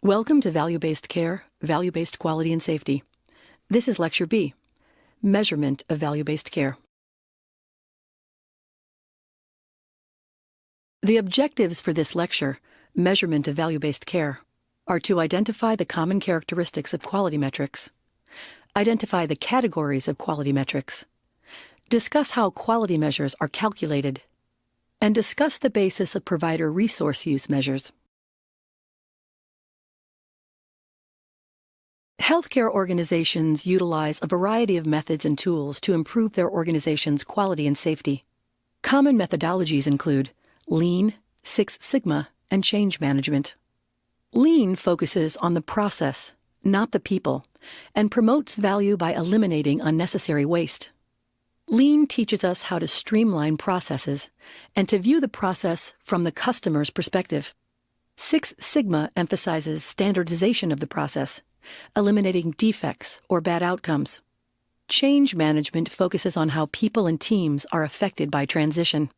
Welcome to Value-Based Care, Value-Based Quality and Safety. This is Lecture B, Measurement of Value-Based Care. The objectives for this lecture, Measurement of Value-Based Care, are to identify the common characteristics of quality metrics, identify the categories of quality metrics, discuss how quality measures are calculated, and discuss the basis of provider resource use measures. Healthcare organizations utilize a variety of methods and tools to improve their organization's quality and safety. Common methodologies include Lean, Six Sigma, and change management. Lean focuses on the process, not the people, and promotes value by eliminating unnecessary waste. Lean teaches us how to streamline processes and to view the process from the customer's perspective. Six Sigma emphasizes standardization of the process, eliminating defects or bad outcomes. Change management focuses on how people and teams are affected by transition.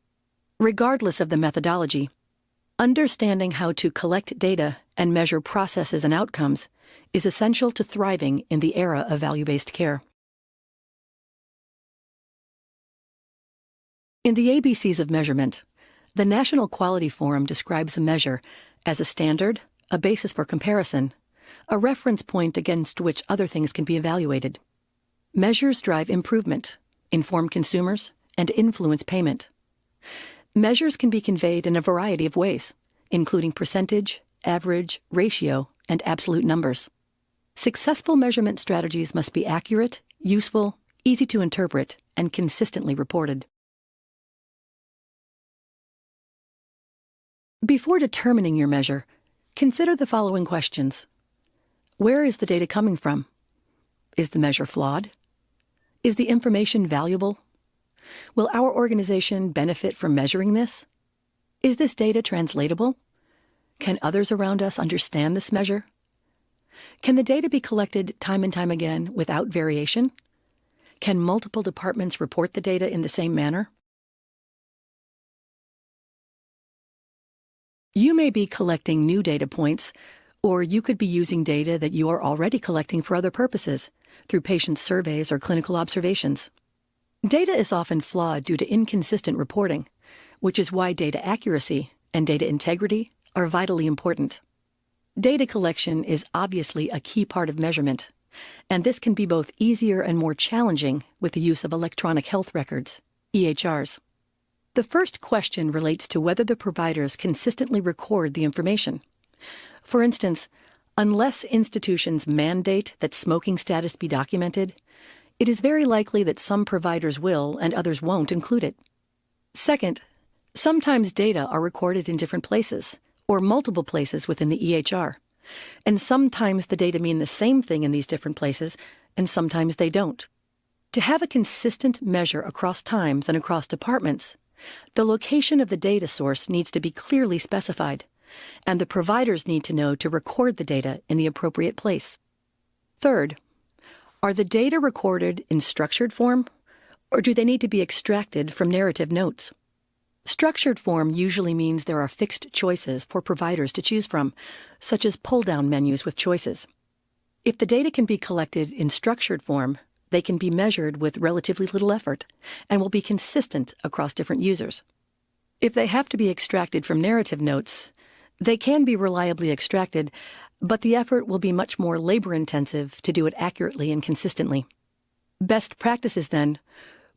Regardless of the methodology, understanding how to collect data and measure processes and outcomes is essential to thriving in the era of value-based care. In the ABCs of measurement, the National Quality Forum describes a measure as a standard, a basis for comparison, a reference point against which other things can be evaluated. Measures drive improvement, inform consumers, and influence payment. Measures can be conveyed in a variety of ways, including percentage, average, ratio, and absolute numbers. Successful measurement strategies must be accurate, useful, easy to interpret, and consistently reported. Before determining your measure, consider the following questions. Where is the data coming from? Is the measure flawed? Is the information valuable? Will our organization benefit from measuring this? Is this data translatable? Can others around us understand this measure? Can the data be collected time and time again without variation? Can multiple departments report the data in the same manner? You may be collecting new data points, or you could be using data that you are already collecting for other purposes, through patient surveys or clinical observations. Data is often flawed due to inconsistent reporting, which is why data accuracy and data integrity are vitally important. Data collection is obviously a key part of measurement, and this can be both easier and more challenging with the use of electronic health records, EHRs. The first question relates to whether the providers consistently record the information. For instance, unless institutions mandate that smoking status be documented, it is very likely that some providers will and others won't include it. Second, sometimes data are recorded in different places, or multiple places within the EHR, and sometimes the data mean the same thing in these different places, and sometimes they don't. To have a consistent measure across times and across departments, the location of the data source needs to be clearly specified, and the providers need to know to record the data in the appropriate place. Third, are the data recorded in structured form, or do they need to be extracted from narrative notes? Structured form usually means there are fixed choices for providers to choose from, such as pull-down menus with choices. If the data can be collected in structured form, they can be measured with relatively little effort and will be consistent across different users. If they have to be extracted from narrative notes, they can be reliably extracted, but the effort will be much more labor-intensive to do it accurately and consistently. Best practices, then,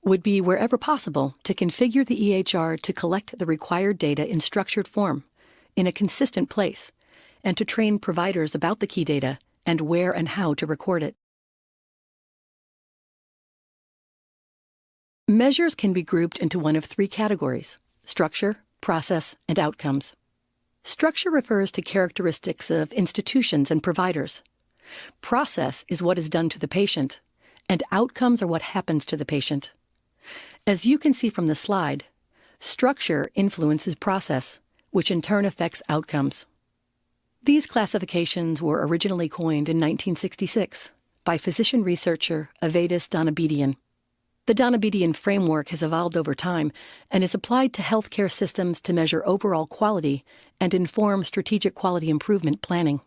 would be, wherever possible, to configure the EHR to collect the required data in structured form, in a consistent place, and to train providers about the key data and where and how to record it. Measures can be grouped into one of three categories: structure, process, and outcomes. Structure refers to characteristics of institutions and providers. Process is what is done to the patient, and outcomes are what happens to the patient. As you can see from the slide, structure influences process, which in turn affects outcomes. These classifications were originally coined in 1966 by physician researcher Avedis Donabedian. The Donabedian framework has evolved over time and is applied to healthcare systems to measure overall quality and inform strategic quality improvement planning.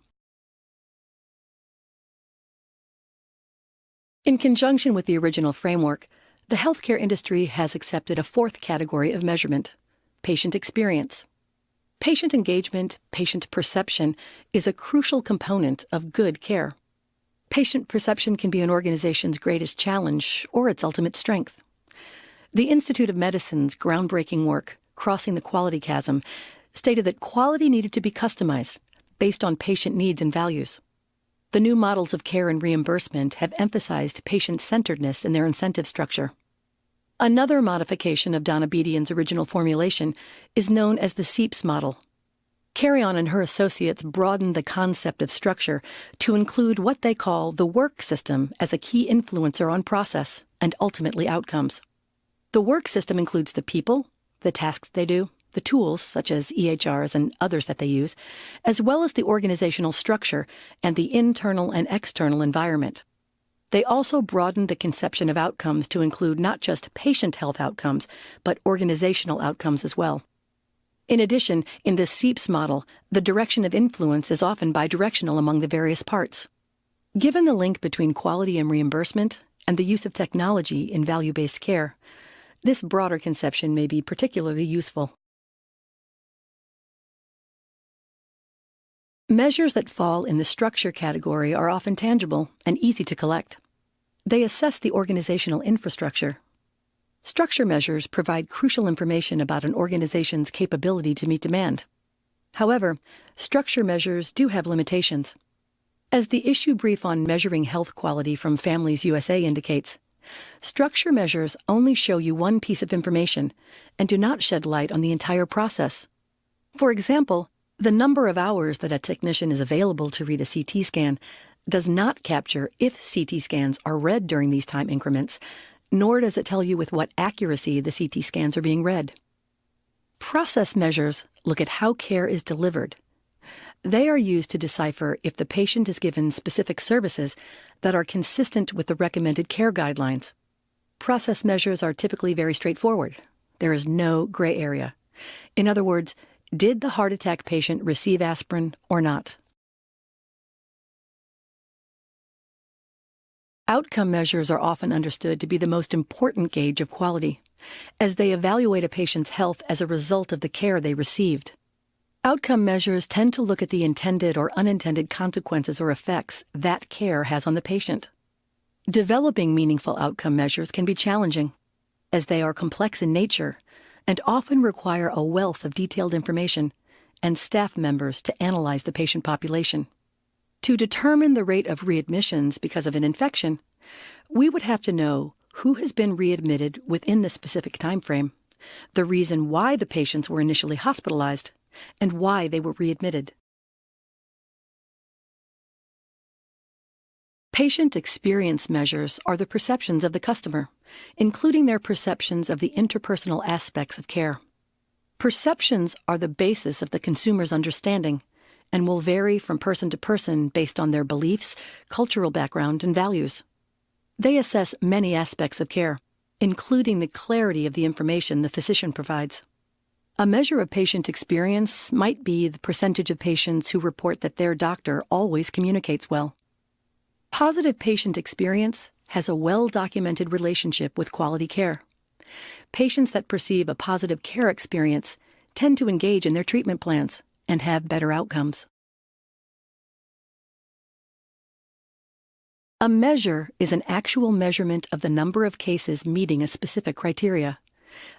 In conjunction with the original framework, the healthcare industry has accepted a fourth category of measurement: patient experience. Patient engagement, patient perception, is a crucial component of good care. Patient perception can be an organization's greatest challenge or its ultimate strength. The Institute of Medicine's groundbreaking work, Crossing the Quality Chasm, stated that quality needed to be customized based on patient needs and values. The new models of care and reimbursement have emphasized patient-centeredness in their incentive structure. Another modification of Donna Bedian's original formulation is known as the SEIPS model. Carrion and her associates broadened the concept of structure to include what they call the work system as a key influencer on process and ultimately outcomes. The work system includes the people, the tasks they do, the tools, such as EHRs and others that they use, as well as the organizational structure and the internal and external environment. They also broadened the conception of outcomes to include not just patient health outcomes, but organizational outcomes as well. In addition, in the SEIPS model, the direction of influence is often bidirectional among the various parts. Given the link between quality and reimbursement and the use of technology in value-based care, this broader conception may be particularly useful. Measures that fall in the structure category are often tangible and easy to collect. They assess the organizational infrastructure. Structure measures provide crucial information about an organization's capability to meet demand. However, structure measures do have limitations. As the issue brief on measuring health quality from Families USA indicates, structure measures only show you one piece of information and do not shed light on the entire process. For example, the number of hours that a technician is available to read a CT scan does not capture if CT scans are read during these time increments, nor does it tell you with what accuracy the CT scans are being read. Process measures look at how care is delivered. They are used to decipher if the patient is given specific services that are consistent with the recommended care guidelines. Process measures are typically very straightforward. There is no gray area. In other words, did the heart attack patient receive aspirin or not? Outcome measures are often understood to be the most important gauge of quality, as they evaluate a patient's health as a result of the care they received. Outcome measures tend to look at the intended or unintended consequences or effects that care has on the patient. Developing meaningful outcome measures can be challenging, as they are complex in nature and often require a wealth of detailed information and staff members to analyze the patient population. To determine the rate of readmissions because of an infection, we would have to know who has been readmitted within the specific time frame, the reason why the patients were initially hospitalized, and why they were readmitted. Patient experience measures are the perceptions of the customer, including their perceptions of the interpersonal aspects of care. Perceptions are the basis of the consumer's understanding and will vary from person to person based on their beliefs, cultural background, and values. They assess many aspects of care, including the clarity of the information the physician provides. A measure of patient experience might be the percentage of patients who report that their doctor always communicates well. Positive patient experience has a well-documented relationship with quality care. Patients that perceive a positive care experience tend to engage in their treatment plans and have better outcomes. A measure is an actual measurement of the number of cases meeting a specific criteria,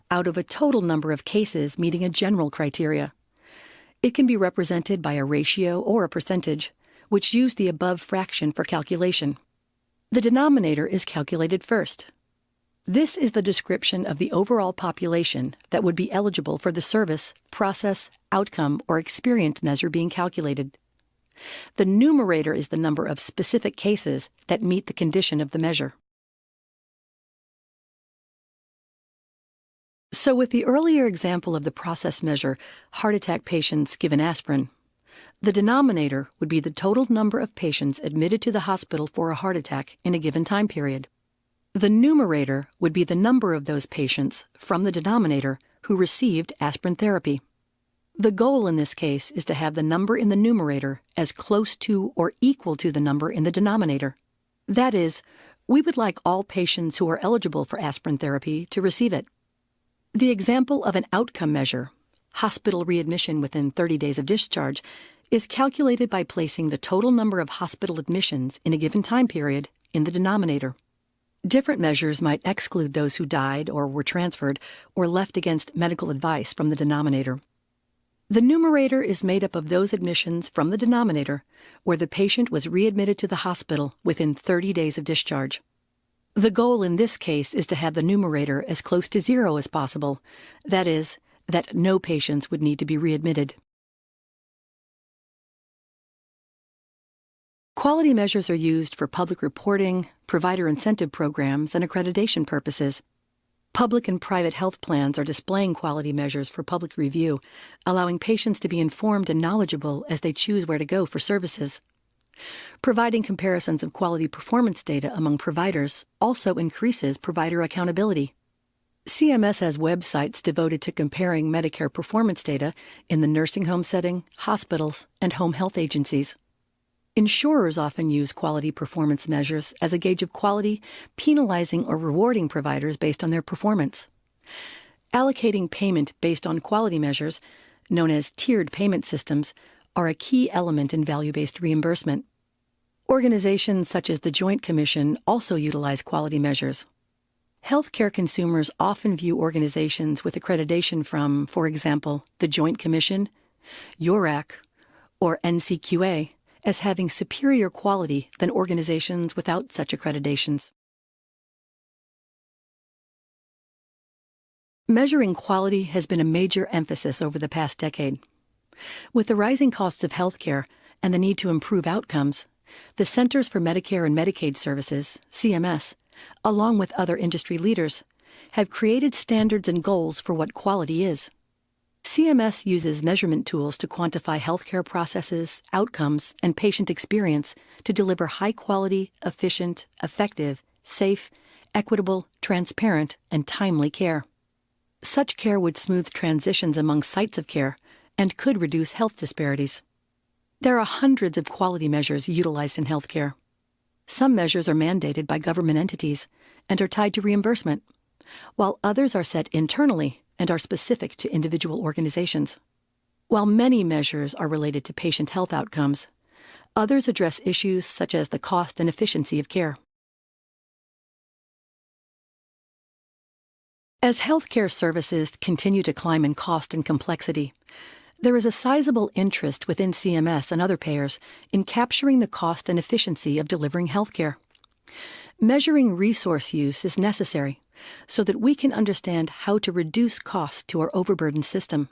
out of a total number of cases meeting a general criteria. It can be represented by a ratio or a percentage, which use the above fraction for calculation. The denominator is calculated first. This is the description of the overall population that would be eligible for the service, process, outcome, or experience measure being calculated. The numerator is the number of specific cases that meet the condition of the measure. So with the earlier example of the process measure, heart attack patients given aspirin, the denominator would be the total number of patients admitted to the hospital for a heart attack in a given time period. The numerator would be the number of those patients from the denominator who received aspirin therapy. The goal in this case is to have the number in the numerator as close to or equal to the number in the denominator. That is, We would like all patients who are eligible for aspirin therapy to receive it. The example of an outcome measure, hospital readmission within 30 days of discharge, is calculated by placing the total number of hospital admissions in a given time period in the denominator. Different measures might exclude those who died or were transferred or left against medical advice from the denominator. The numerator is made up of those admissions from the denominator where the patient was readmitted to the hospital within 30 days of discharge. The goal in this case is to have the numerator as close to 0 as possible, that is, that no patients would need to be readmitted. Quality measures are used for public reporting, provider incentive programs, and accreditation purposes. Public and private health plans are displaying quality measures for public review, allowing patients to be informed and knowledgeable as they choose where to go for services. Providing comparisons of quality performance data among providers also increases provider accountability. CMS has websites devoted to comparing Medicare performance data in the nursing home setting, hospitals, and home health agencies. Insurers often use quality performance measures as a gauge of quality, penalizing or rewarding providers based on their performance. Allocating payment based on quality measures, known as tiered payment systems, are a key element in value-based reimbursement. Organizations such as the Joint Commission also utilize quality measures. Healthcare consumers often view organizations with accreditation from, for example, the Joint Commission, URAC, or NCQA, as having superior quality than organizations without such accreditations. Measuring quality has been a major emphasis over the past decade. With the rising costs of healthcare and the need to improve outcomes, the Centers for Medicare and Medicaid Services, CMS, along with other industry leaders, have created standards and goals for what quality is. CMS uses measurement tools to quantify healthcare processes, outcomes, and patient experience to deliver high-quality, efficient, effective, safe, equitable, transparent, and timely care. Such care would smooth transitions among sites of care and could reduce health disparities. There are hundreds of quality measures utilized in healthcare. Some measures are mandated by government entities and are tied to reimbursement, while others are set internally and are specific to individual organizations. While many measures are related to patient health outcomes, others address issues such as the cost and efficiency of care. As healthcare services continue to climb in cost and complexity, there is a sizable interest within CMS and other payers in capturing the cost and efficiency of delivering healthcare. Measuring resource use is necessary so that we can understand how to reduce costs to our overburdened system.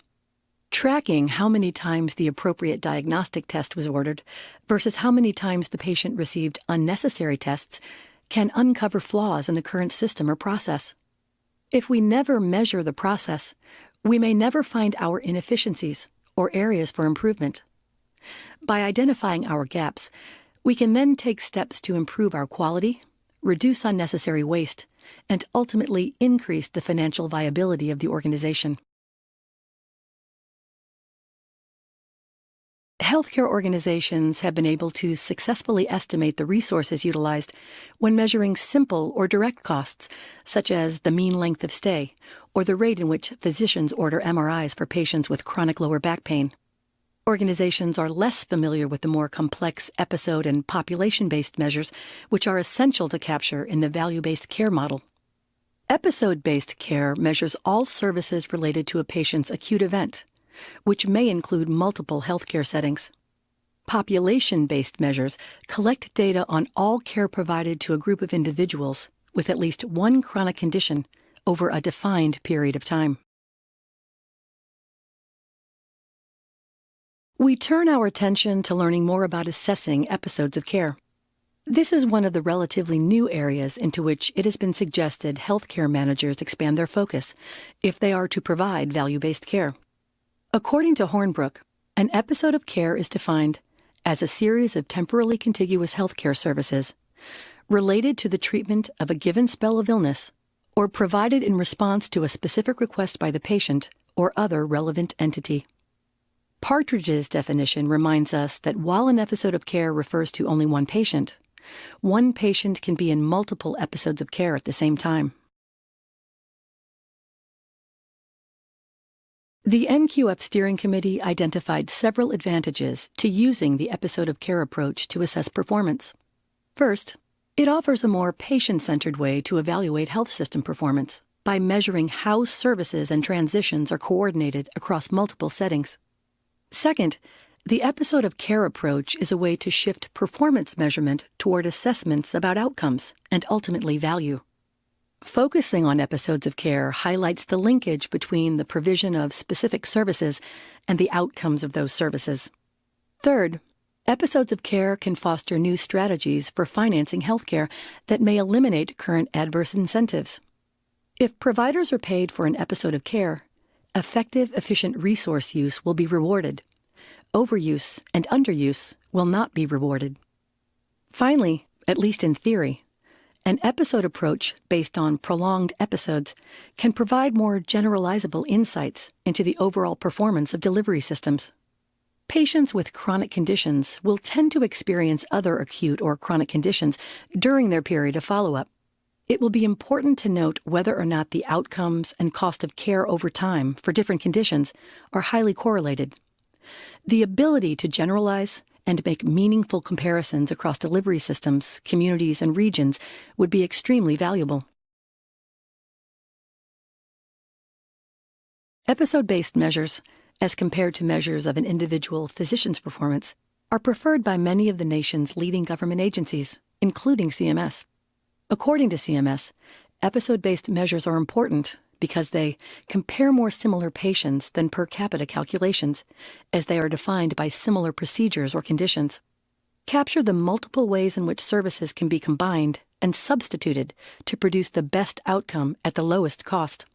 Tracking how many times the appropriate diagnostic test was ordered versus how many times the patient received unnecessary tests can uncover flaws in the current system or process. If we never measure the process, we may never find our inefficiencies or areas for improvement. By identifying our gaps, we can then take steps to improve our quality, reduce unnecessary waste, and ultimately increase the financial viability of the organization. Healthcare organizations have been able to successfully estimate the resources utilized when measuring simple or direct costs, such as the mean length of stay or the rate in which physicians order MRIs for patients with chronic lower back pain. Organizations are less familiar with the more complex episode and population-based measures, which are essential to capture in the value-based care model. Episode-based care measures all services related to a patient's acute event, which may include multiple healthcare settings. Population-based measures collect data on all care provided to a group of individuals with at least one chronic condition over a defined period of time. We turn our attention to learning more about assessing episodes of care. This is one of the relatively new areas into which it has been suggested healthcare managers expand their focus if they are to provide value-based care. According to Hornbrook, an episode of care is defined as a series of temporally contiguous healthcare services related to the treatment of a given spell of illness or provided in response to a specific request by the patient or other relevant entity. Partridge's definition reminds us that while an episode of care refers to only one patient, One patient can be in multiple episodes of care at the same time. The NQF Steering Committee identified several advantages to using the episode of care approach to assess performance. First, it offers a more patient-centered way to evaluate health system performance by measuring how services and transitions are coordinated across multiple settings. Second, the episode of care approach is a way to shift performance measurement toward assessments about outcomes and ultimately value. Focusing on episodes of care highlights the linkage between the provision of specific services and the outcomes of those services. Third, episodes of care can foster new strategies for financing healthcare that may eliminate current adverse incentives. If providers are paid for an episode of care, effective, efficient resource use will be rewarded. Overuse and underuse will not be rewarded. Finally, at least in theory, an episode approach based on prolonged episodes can provide more generalizable insights into the overall performance of delivery systems. Patients with chronic conditions will tend to experience other acute or chronic conditions during their period of follow-up. It will be important to note whether or not the outcomes and cost of care over time for different conditions are highly correlated. The ability to generalize and make meaningful comparisons across delivery systems, communities, and regions would be extremely valuable. Episode-based measures, as compared to measures of an individual physician's performance, are preferred by many of the nation's leading government agencies, including CMS. According to CMS, episode-based measures are important because they compare more similar patients than per capita calculations, as they are defined by similar procedures or conditions. Capture the multiple ways in which services can be combined and substituted to produce the best outcome at the lowest cost.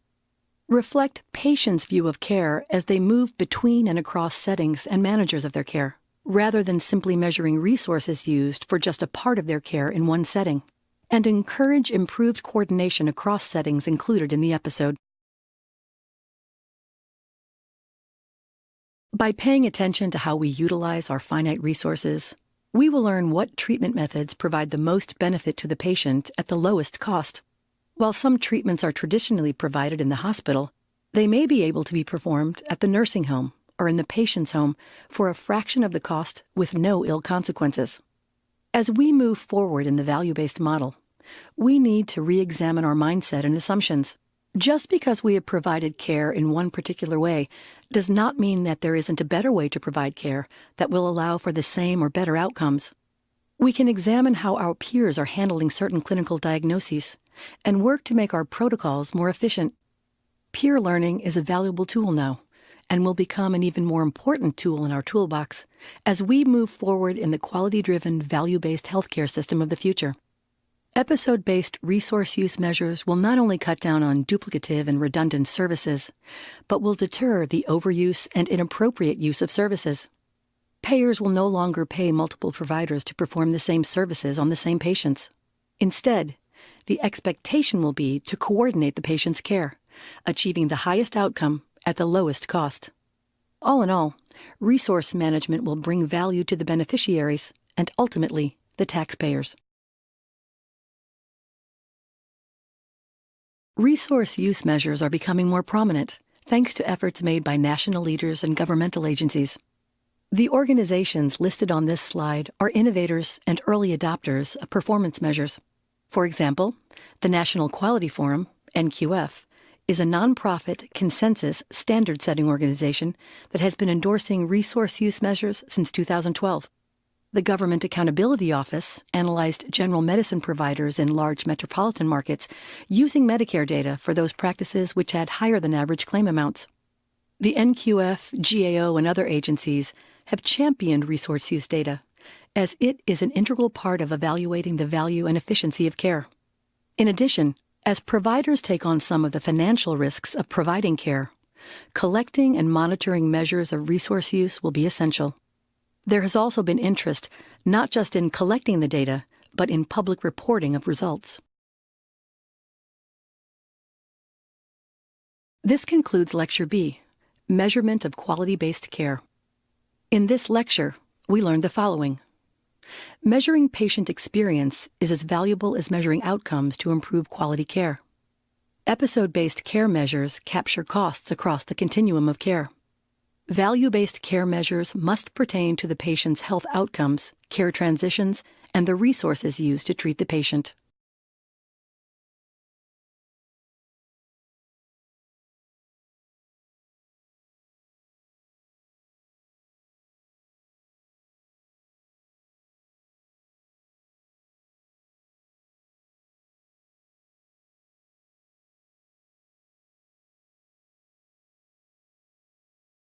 Reflect patients' view of care as they move between and across settings and managers of their care, rather than simply measuring resources used for just a part of their care in one setting, and encourage improved coordination across settings included in the episode. By paying attention to how we utilize our finite resources, we will learn what treatment methods provide the most benefit to the patient at the lowest cost. While some treatments are traditionally provided in the hospital, they may be able to be performed at the nursing home or in the patient's home for a fraction of the cost with no ill consequences. As we move forward in the value-based model, we need to re-examine our mindset and assumptions. Just because we have provided care in one particular way does not mean that there isn't a better way to provide care that will allow for the same or better outcomes. We can examine how our peers are handling certain clinical diagnoses and work to make our protocols more efficient. Peer learning is a valuable tool now and will become an even more important tool in our toolbox as we move forward in the quality-driven, value-based healthcare system of the future. Episode-based resource use measures will not only cut down on duplicative and redundant services, but will deter the overuse and inappropriate use of services. Payers will no longer pay multiple providers to perform the same services on the same patients. Instead, the expectation will be to coordinate the patient's care, achieving the highest outcome at the lowest cost. All in all, resource management will bring value to the beneficiaries and ultimately the taxpayers. Resource use measures are becoming more prominent, thanks to efforts made by national leaders and governmental agencies. The organizations listed on this slide are innovators and early adopters of performance measures. For example, the National Quality Forum, NQF, is a nonprofit consensus standard-setting organization that has been endorsing resource use measures since 2012. The Government Accountability Office analyzed general medicine providers in large metropolitan markets using Medicare data for those practices which had higher than average claim amounts. The NQF, GAO, and other agencies have championed resource use data, as it is an integral part of evaluating the value and efficiency of care. In addition, as providers take on some of the financial risks of providing care, collecting and monitoring measures of resource use will be essential. There has also been interest not just in collecting the data, but in public reporting of results. This concludes Lecture B, Measurement of Quality-Based Care. In this lecture, we learned the following. Measuring patient experience is as valuable as measuring outcomes to improve quality care. Episode-based care measures capture costs across the continuum of care. Value-based care measures must pertain to the patient's health outcomes, care transitions, and the resources used to treat the patient.